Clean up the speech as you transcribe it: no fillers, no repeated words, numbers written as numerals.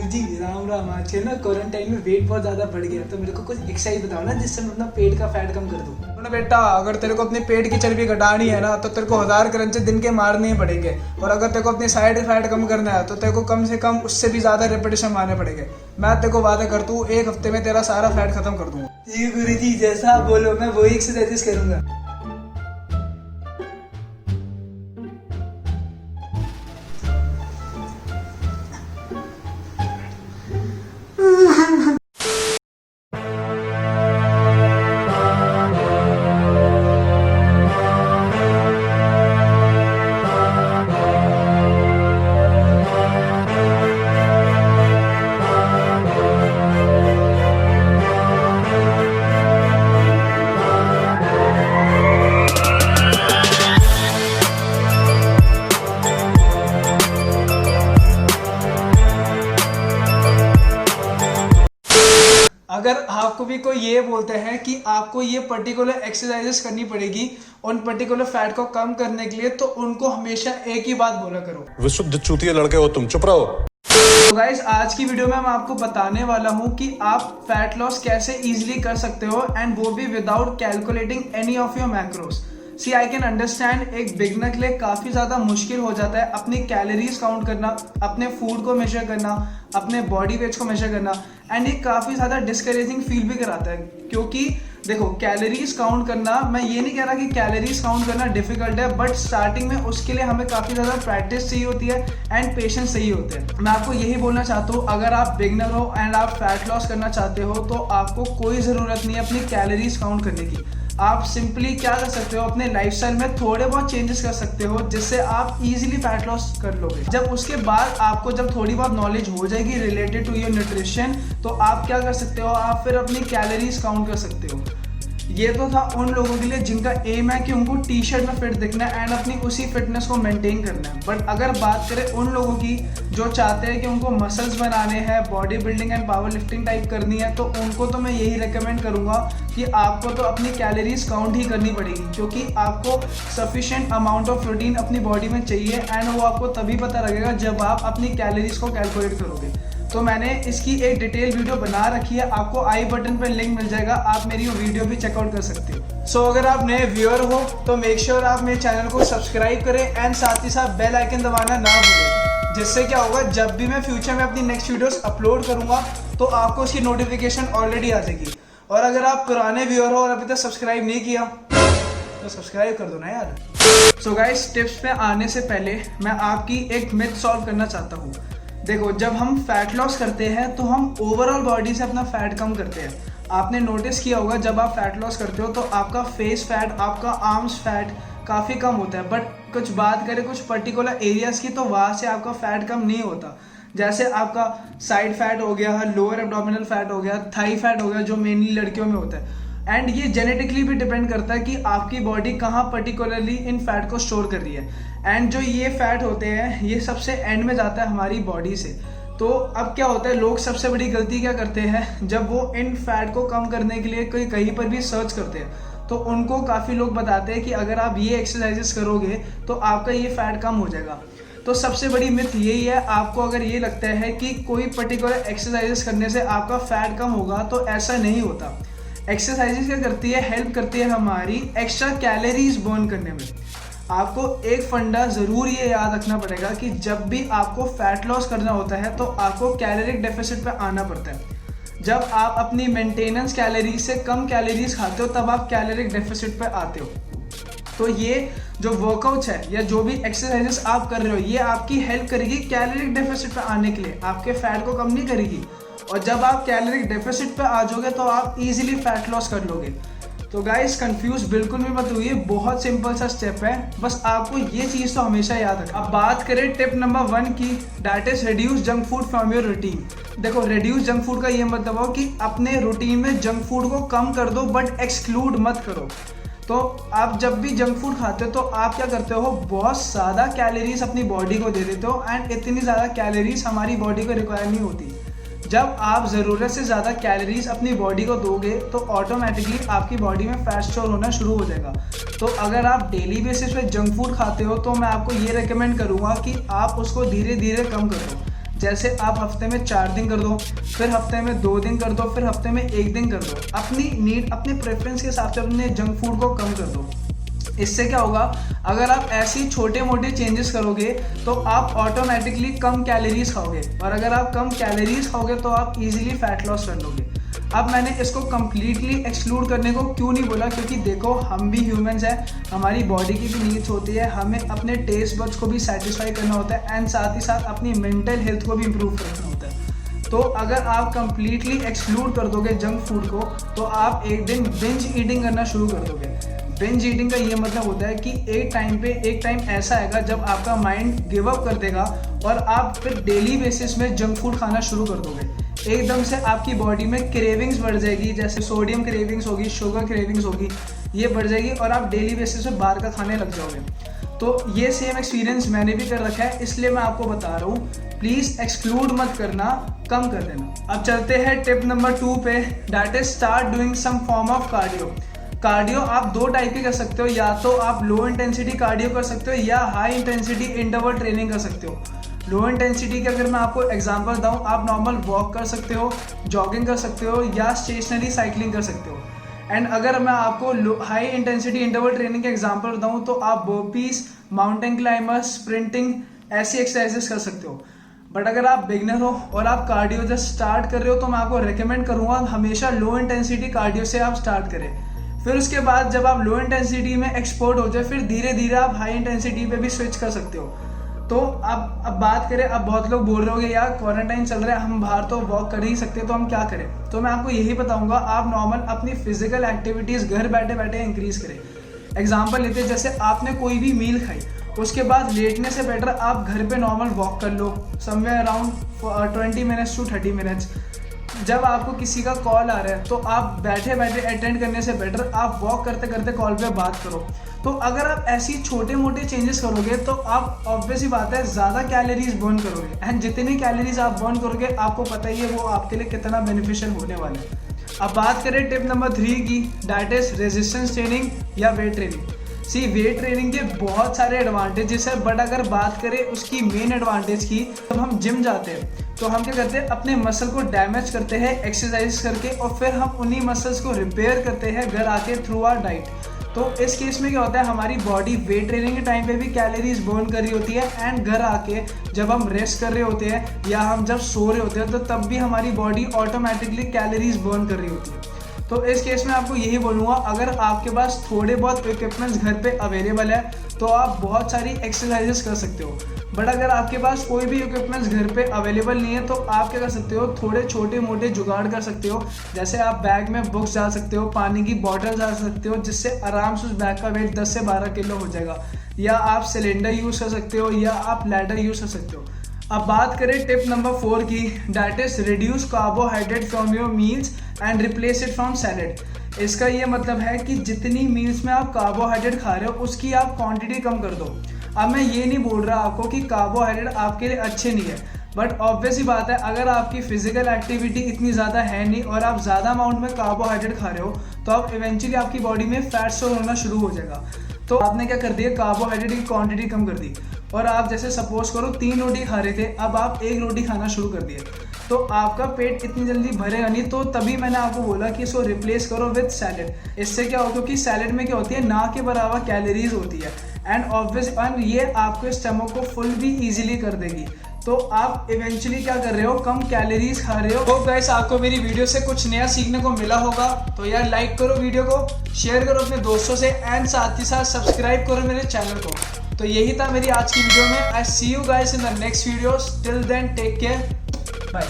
गुरुजी राम राम। आजकल ना क्वारंटाइन में वेट बहुत ज्यादा बढ़ गया, तो मेरे को कुछ एक्सरसाइज बताओ ना जिससे मैं अपना पेट का फैट कम कर दूं। ना बेटा, अगर तेरे को अपने पेट की चर्बी घटानी है ना तो तेरे को 1000 क्रंचे दिन के मारने ही पड़ेंगे। और अगर तेरे को अपनी साइड फैट कम करना है तो तेरे को कम से कम उससे भी ज्यादा रेपिटेशन मारने पड़ेंगे। मैं तेरे को वादा करता हूँ 1 हफ्ते में तेरा सारा फैट खत्म कर दूंगा। जी गुरुजी, जैसा आप बोलो मैं वही एक्सरसाइजेस करूंगा। अगर आपको भी कोई ये बोलते हैं कि आपको ये पर्टिकुलर एक्सरसाइजेस करनी पड़ेगी उन पर्टिकुलर फैट को कम करने के लिए, तो उनको हमेशा एक ही बात बोला करो, विशुद्ध चूतिया लड़के हो तुम, चुप रहो। तो गाइस, आज की वीडियो में मैं आपको बताने वाला हूँ कि आप फैट लॉस कैसे इजीली कर सकते हो, एंड वो भी without calculating any of your macros. See I can understand एक बिगनर के लिए काफी ज्यादा मुश्किल हो जाता है अपनी कैलोरीज काउंट करना, अपने फूड को मेजर करना, अपने बॉडी वेट को मेजर करना, एंड ये काफी ज्यादा डिस्करेजिंग फील भी कराता है। क्योंकि देखो, कैलोरीज काउंट करना, मैं ये नहीं कह रहा कि कैलोरीज काउंट करना डिफिकल्ट है, बट स्टार्टिंग में उसके लिए हमें काफी ज्यादा प्रैक्टिस चाहिए होती है एंड पेशेंस चाहिए होते हैं। मैं आपको यही बोलना चाहता हूँ, अगर आप बिगनर हो एंड आप फैट लॉस करना चाहते हो तो आपको कोई जरूरत नहीं है अपनी कैलोरीज काउंट करने की। आप सिंपली क्या कर सकते हो, अपने लाइफस्टाइल में थोड़े बहुत चेंजेस कर सकते हो जिससे आप इजीली फैट लॉस कर लोगे। जब उसके बाद आपको जब थोड़ी बहुत नॉलेज हो जाएगी रिलेटेड टू योर न्यूट्रिशन, तो आप क्या कर सकते हो, आप फिर अपनी कैलोरीज काउंट कर सकते हो। ये तो था उन लोगों के लिए जिनका एम है कि उनको टी शर्ट में फिट दिखना है एंड अपनी उसी फिटनेस को मेंटेन करना है। बट अगर बात करें उन लोगों की जो चाहते हैं कि उनको मसल्स बनाने हैं, body building and power lifting type करनी है, तो उनको तो मैं यही रेकमेंड करूंगा कि आपको तो अपनी कैलोरीज काउंट ही करनी पड़ेगी, क्योंकि आपको सफिशिएंट अमाउंट ऑफ प्रोटीन अपनी बॉडी में चाहिए एंड वो आपको तभी पता लगेगा जब आप अपनी कैलोरीज को कैलकुलेट करोगे। तो मैंने इसकी एक डिटेल वीडियो बना रखी है, आपको आई बटन पर लिंक मिल जाएगा, आप मेरी वो वीडियो भी चेकआउट कर सकते हो। सो अगर आप नए व्यूअर हो तो मेक श्योर आप मेरे चैनल को सब्सक्राइब करें एंड साथ ही साथ बेल आइकन दबाना ना भूलें, जिससे क्या होगा, जब भी मैं फ्यूचर में अपनी नेक्स्ट वीडियोस अपलोड करूंगा तो आपको उसकी नोटिफिकेशन ऑलरेडी आ जाएगी। और अगर आप पुराने व्यूअर हो और अभी तक सब्सक्राइब नहीं किया तो सब्सक्राइब कर दो ना यार। सो गाइस, टिप्स पे आने से पहले मैं आपकी एक मिथ सॉल्व करना चाहता हूँ। देखो, जब हम फैट लॉस करते हैं तो हम ओवरऑल बॉडी से अपना फैट कम करते हैं। आपने नोटिस किया होगा जब आप फैट लॉस करते हो तो आपका फेस फैट, आपका आर्म्स फैट काफ़ी कम होता है, बट कुछ बात करें कुछ पर्टिकुलर एरियाज़ की तो वहाँ से आपका फैट कम नहीं होता। जैसे आपका साइड फैट हो गया, लोअर एब्डोमिनल फैट हो गया, थाई फैट हो गया, जो मेनली लड़कियों में होता है। एंड ये जेनेटिकली भी डिपेंड करता है कि आपकी बॉडी कहाँ पर्टिकुलरली इन फैट को स्टोर कर रही है। एंड जो ये फैट होते हैं ये सबसे एंड में जाता है हमारी बॉडी से। तो अब क्या होता है, लोग सबसे बड़ी गलती क्या करते हैं, जब वो इन फैट को कम करने के लिए कोई कहीं पर भी सर्च करते हैं तो उनको काफ़ी लोग बताते हैं कि अगर आप ये एक्सरसाइजेस करोगे तो आपका ये फैट कम हो जाएगा। तो सबसे बड़ी मिथ यही है, आपको अगर ये लगता है कि कोई पर्टिकुलर एक्सरसाइजेस करने से आपका फैट कम होगा तो ऐसा नहीं होता। एक्सरसाइजेस क्या करती है, हेल्प करती है हमारी एक्स्ट्रा कैलोरीज बर्न करने में। आपको एक फंडा ज़रूर ये याद रखना पड़ेगा कि जब भी आपको फैट लॉस करना होता है तो आपको कैलोरिक डेफिसिट पे आना पड़ता है। जब आप अपनी मेंटेनेंस कैलोरीज से कम कैलोरीज खाते हो तब आप कैलोरिक डेफिसिट पे आते हो। तो ये जो वर्कआउट्स है या जो भी एक्सरसाइजेस आप कर रहे हो ये आपकी हेल्प करेगी कैलोरिक डेफिसिट पे आने के लिए, आपके फैट को कम नहीं करेगी। और जब आप कैलोरिक डेफिसिट पे आ जाओगे तो आप इजीली फैट लॉस कर लोगे। तो गाइस, कंफ्यूज बिल्कुल भी मत होइए, बहुत सिंपल सा स्टेप है, बस आपको ये चीज़ तो हमेशा याद रखना। अब बात करें टिप नंबर 1 की, that is reduce junk food from your routine. देखो, रिड्यूस जंक फूड का ये मतलब हो कि अपने रूटीन में जंक फूड को कम कर दो बट एक्सक्लूड मत करो। तो आप जब भी जंक फूड खाते हो तो आप क्या करते हो, बहुत ज़्यादा कैलोरीज अपनी बॉडी को दे देते हो एंड इतनी ज़्यादा कैलोरीज हमारी बॉडी को रिक्वायर नहीं होती। जब आप ज़रूरत से ज़्यादा कैलोरीज अपनी बॉडी को दोगे तो ऑटोमेटिकली आपकी बॉडी में फैट स्टोर होना शुरू हो जाएगा। तो अगर आप डेली बेसिस पे जंक फूड खाते हो तो मैं आपको ये रेकमेंड करूँगा कि आप उसको धीरे धीरे कम करो। जैसे आप हफ्ते में 4 दिन कर दो, फिर हफ्ते में 2 दिन कर दो, फिर हफ्ते में 1 दिन कर दो। अपनी नीड, अपने प्रेफरेंस के हिसाब से अपने जंक फूड को कम कर दो। इससे क्या होगा, अगर आप ऐसी छोटे मोटे चेंजेस करोगे तो आप ऑटोमेटिकली कम कैलोरीज खाओगे, और अगर आप कम कैलोरीज खाओगे तो आप इजीली फैट लॉस कर लोगे। अब मैंने इसको कम्प्लीटली एक्सक्लूड करने को क्यों नहीं बोला, क्योंकि देखो हम भी ह्यूमंस हैं, हमारी बॉडी की भी नीड्स होती है, हमें अपने टेस्ट बड्स को भी सेटिस्फाई करना होता है एंड साथ ही साथ अपनी मेंटल हेल्थ को भी इम्प्रूव करना होता है। तो अगर आप कम्प्लीटली एक्सक्लूड कर दोगे जंक फूड को तो आप एक दिन बिंज ईटिंग करना शुरू कर दोगे। बिंज ईटिंग का ये मतलब होता है कि एक टाइम ऐसा आएगा जब आपका माइंड गिव अप कर देगा और आप फिर डेली बेसिस में जंक फूड खाना शुरू कर दोगे। एकदम से आपकी बॉडी में क्रेविंग्स बढ़ जाएगी, जैसे सोडियम क्रेविंग्स होगी, शुगर क्रेविंग्स होगी, ये बढ़ जाएगी और आप डेली बेसिस पे बाहर का खाने लग जाओगे। तो ये सेम एक्सपीरियंस मैंने भी कर रखा है, इसलिए मैं आपको बता रहा हूँ, प्लीज़ एक्सक्लूड मत करना, कम कर देना। अब चलते हैं टिप नंबर 2 पे, that is start doing some form of cardio. Cardio आप 2 टाइप के कर सकते हो, या तो आप लो इंटेंसिटी कार्डियो कर सकते हो या हाई इंटेंसिटी इंटरवल ट्रेनिंग कर सकते हो। लो इंटेंसिटी के अगर मैं आपको एग्जांपल दूं, आप नॉर्मल वॉक कर सकते हो, जॉगिंग कर सकते हो या स्टेशनरी साइकिलिंग कर सकते हो। एंड अगर मैं आपको हाई इंटेंसिटी इंटरवल ट्रेनिंग के एग्जांपल बताऊं तो आप बर्पीज, माउंटेन क्लाइंबर्स, स्प्रिंटिंग ऐसी एक्सरसाइजेस कर सकते हो। बट अगर आप बिगनर हो और आप कार्डियो जस्ट स्टार्ट कर रहे हो तो मैं आपको रिकमेंड करूँगा हमेशा लो इंटेंसिटी कार्डियो से आप स्टार्ट करें। फिर उसके बाद जब आप लो इंटेंसिटी में एक्सपोर्ट हो जाए फिर धीरे धीरे आप हाई इंटेंसिटी पे भी स्विच कर सकते हो। तो अब बात करें, अब बहुत लोग बोल रहे होंगे यार क्वारंटाइन चल रहा है, हम बाहर तो वॉक कर ही सकते, तो हम क्या करें। तो मैं आपको यही बताऊंगा, आप नॉर्मल अपनी फिजिकल एक्टिविटीज़ घर बैठे बैठे इंक्रीज करें। एग्जांपल लेते हैं, जैसे आपने कोई भी मील खाई, उसके बाद लेटने से बेटर आप घर पे नॉर्मल वॉक कर लो, somewhere around 20 minutes to 30 minutes. जब आपको किसी का कॉल आ रहा है तो आप बैठे बैठे अटेंड करने से बेटर आप वॉक करते करते कॉल पे बात करो। तो अगर आप ऐसी छोटे मोटे चेंजेस करोगे तो आप ऑब्वियस ही बात है ज़्यादा कैलोरीज बर्न करोगे, एंड जितनी कैलोरीज आप बर्न करोगे आपको पता ही है वो आपके लिए कितना बेनिफिशियल होने वाला है। अब बात करें टिप नंबर 3 की, दैट इज रेजिस्टेंस ट्रेनिंग या वेट ट्रेनिंग। वेट ट्रेनिंग के बहुत सारे एडवांटेजेस है, बट अगर बात करें उसकी मेन एडवांटेज की, जब हम जिम जाते हैं तो हम क्या करते हैं, अपने मसल को डैमेज करते हैं एक्सरसाइज करके और फिर हम उन्हीं मसल्स को रिपेयर करते हैं घर आके थ्रू आवर डाइट। तो इस केस में क्या होता है, हमारी बॉडी वेट ट्रेनिंग के टाइम पे भी कैलोरीज बर्न कर रही होती है, एंड घर आके जब हम रेस्ट कर रहे होते हैं या हम जब सो रहे होते हैं तो तब भी हमारी बॉडी ऑटोमेटिकली कैलोरीज बर्न कर रही होती है। तो इस केस में आपको यही बोलूँगा, अगर आपके पास थोड़े बहुत इक्विपमेंट्स घर पे अवेलेबल है तो आप बहुत सारी एक्सरसाइजेस कर सकते हो। बट अगर आपके पास कोई भी इक्विपमेंट्स घर पे अवेलेबल नहीं है तो आप क्या कर सकते हो, थोड़े छोटे मोटे जुगाड़ कर सकते हो। जैसे आप बैग में बुक्स डाल सकते हो, पानी की बॉटल डाल सकते हो, जिससे आराम से उस बैग का वेट 10 से 12 किलो हो जाएगा, या आप सिलेंडर यूज़ कर सकते हो या आप लैडर यूज़ कर सकते हो। अब बात करें टिप नंबर 4 की, that is reduce carbohydrate from your meals and replace it from salad. इसका ये मतलब है कि जितनी मील्स में आप कार्बोहाइड्रेट खा रहे हो उसकी आप क्वांटिटी कम कर दो। अब मैं ये नहीं बोल रहा आपको कि कार्बोहाइड्रेट आपके लिए अच्छे नहीं है, बट ऑब्वियस ही बात है, अगर आपकी फिजिकल एक्टिविटी इतनी ज़्यादा है नहीं और आप ज़्यादा अमाउंट में कार्बोहाइड्रेट खा रहे हो तो आप इवेंचुअली आपकी बॉडी में फैट स्टोर होना शुरू हो जाएगा। तो आपने क्या कर दिया, कार्बोहाइड्रेट की क्वांटिटी कम कर दी, और आप जैसे सपोज करो 3 रोटी खा रहे थे, अब आप 1 रोटी खाना शुरू कर दिए, तो आपका पेट इतनी जल्दी भरेगा नहीं। तो तभी मैंने आपको बोला कि इसको रिप्लेस करो विद सैलेड। इससे क्या हो, क्योंकि सैलेड में क्या होती है, ना के बराबर कैलोरीज होती है, एंड ये आपके स्टमक को फुल भी ईजिली कर देगी। तो आप इवेंचुअली क्या कर रहे हो, कम कैलोरीज खा रहे हो। तो गाइस, आपको मेरी वीडियो से कुछ नया सीखने को मिला होगा, तो यार लाइक करो वीडियो को, शेयर करो अपने दोस्तों से, एंड साथ ही साथ सब्सक्राइब करो मेरे चैनल को। तो यही था मेरी आज की वीडियो में। I see you guys in the next video, till then take care, bye.